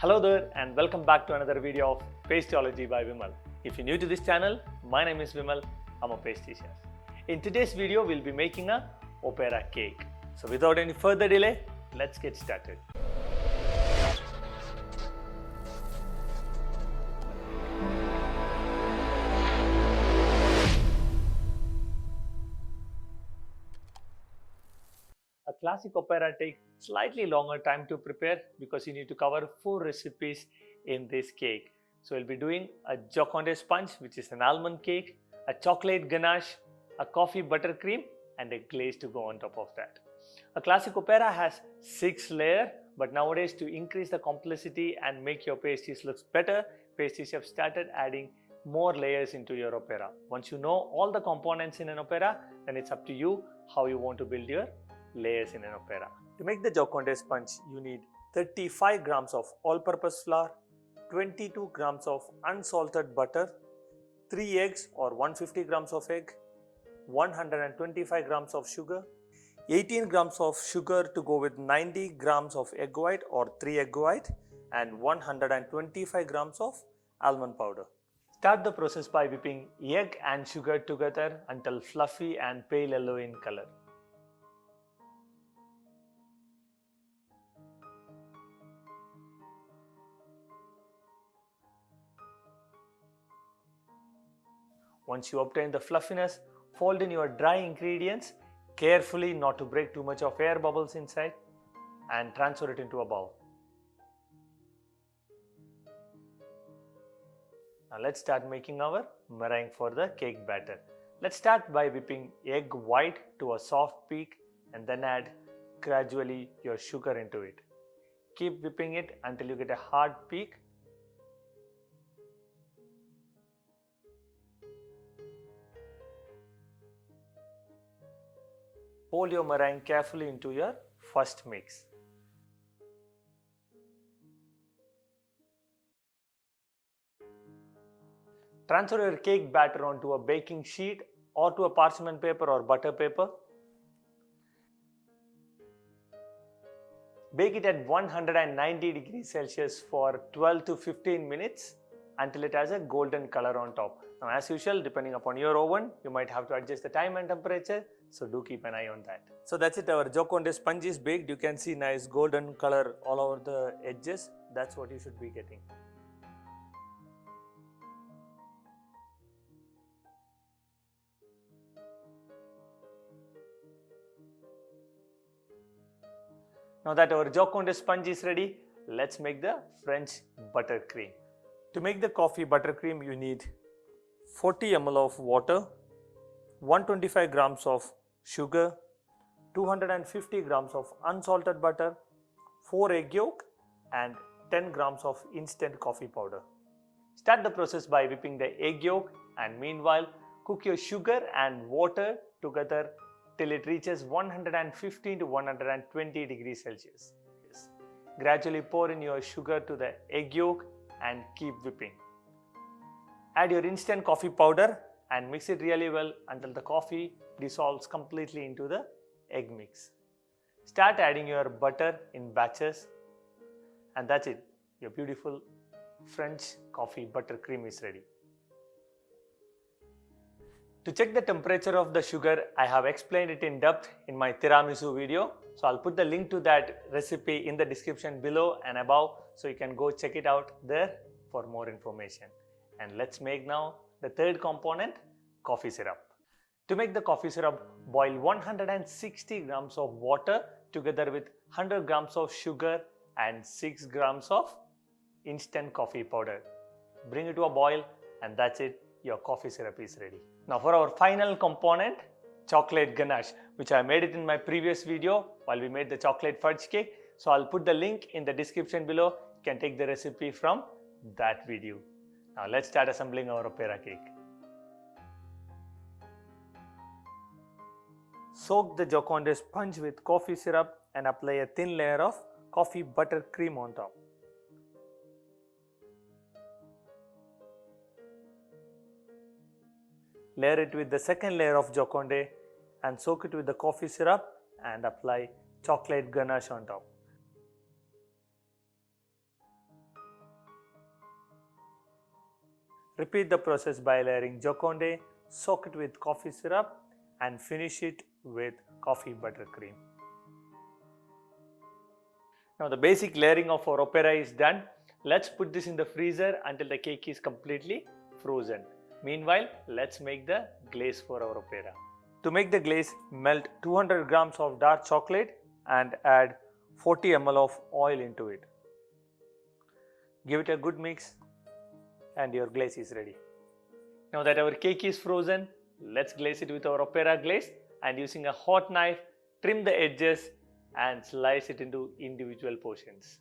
Hello there and welcome back to another video of Pastryology by Vimal. If you're new to this channel, my name is Vimal. I'm a pastry chef. In today's video, we'll be making a opera cake. So without any further delay, let's get started. A classic opera takes slightly longer time to prepare because you need to cover 4 recipes in this cake. So we'll be doing a Joconde sponge, which is an almond cake, a chocolate ganache, a coffee buttercream, and a glaze to go on top of that. A classic opera has 6 layers, but nowadays to increase the complexity and make your pastries look better, pastry chefs started adding more layers into your opera. Once you know all the components in an opera, then it's up to you how you want to build your layers in an opera. To make the Joconde sponge, you need 35 grams of all-purpose flour, 22 grams of unsalted butter, 3 eggs or 150 grams of egg, 125 grams of sugar, 18 grams of sugar to go with 90 grams of egg white or 3 egg white, and 125 grams of almond powder. Start the process by whipping egg and sugar together until fluffy and pale yellow in color. Once you obtain the fluffiness, fold in your dry ingredients carefully not to break too much of air bubbles inside and transfer it into a bowl. Now let's start making our meringue for the cake batter. Let's start by whipping egg white to a soft peak and then add gradually your sugar into it. Keep whipping it until you get a hard peak. Pour your meringue carefully into your first mix. Transfer your cake batter onto a baking sheet or to a parchment paper or butter paper. Bake it at 190 degrees Celsius for 12 to 15 minutes until it has a golden color on top. Now as usual, depending upon your oven, you might have to adjust the time and temperature, so do keep an eye on that. So that's it, our Joconde sponge is baked. You can see nice golden color all over the edges. That's what you should be getting. Now that our Joconde sponge is ready, let's make the French buttercream. To make the coffee buttercream, you need 40 ml of water, 125 grams of sugar, 250 grams of unsalted butter, 4 egg yolk, and 10 grams of instant coffee powder. Start the process by whipping the egg yolk and meanwhile cook your sugar and water together till it reaches 115 to 120 degrees Celsius. Gradually pour in your sugar to the egg yolk and keep whipping. Add your instant coffee powder and mix it really well until the coffee dissolves completely into the egg mix. Start adding your butter in batches, and that's it. Your beautiful French coffee buttercream is ready. To check the temperature of the sugar, I have explained it in depth in my tiramisu video. So I'll put the link to that recipe in the description below and above, so you can go check it out there for more information. And let's make now the third component, coffee syrup. To make the coffee syrup, boil 160 grams of water together with 100 grams of sugar and 6 grams of instant coffee powder. Bring it to a boil and that's it, your coffee syrup is ready. Now for our final component, chocolate ganache, which I made it in my previous video while we made the chocolate fudge cake. So I'll put the link in the description below. You can take the recipe from that video. Now let's start assembling our opera cake. Soak the Joconde sponge with coffee syrup and apply a thin layer of coffee buttercream on top. Layer it with the second layer of Joconde and soak it with the coffee syrup and apply chocolate ganache on top. Repeat the process by layering Joconde, soak it with coffee syrup and finish it with coffee buttercream. Now the basic layering of our opera is done. Let's put this in the freezer until the cake is completely frozen. Meanwhile, let's make the glaze for our opera. To make the glaze, melt 200 grams of dark chocolate and add 40 ml of oil into it. Give it a good mix and your glaze is ready. Now that our cake is frozen, let's glaze it with our opera glaze, and using a hot knife, trim the edges and slice it into individual portions.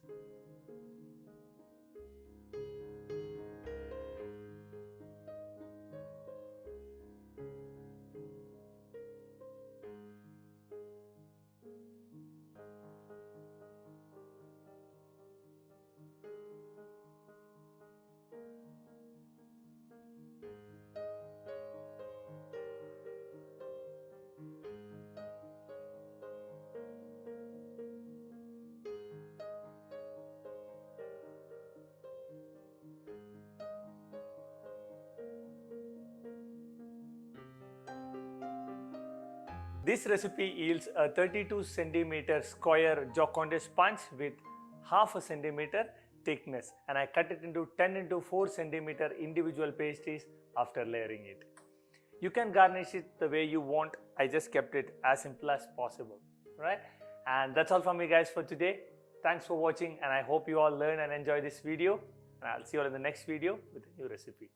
This recipe yields a 32 centimeter square Joconde sponge with half a centimeter thickness, and I cut it into 10 into 4 centimeter individual pastries after layering it. You can garnish it the way you want. I just kept it as simple as possible, right? And that's all from me guys for today. Thanks for watching, and I hope you all learn and enjoy this video, and I'll see you all in the next video with a new recipe.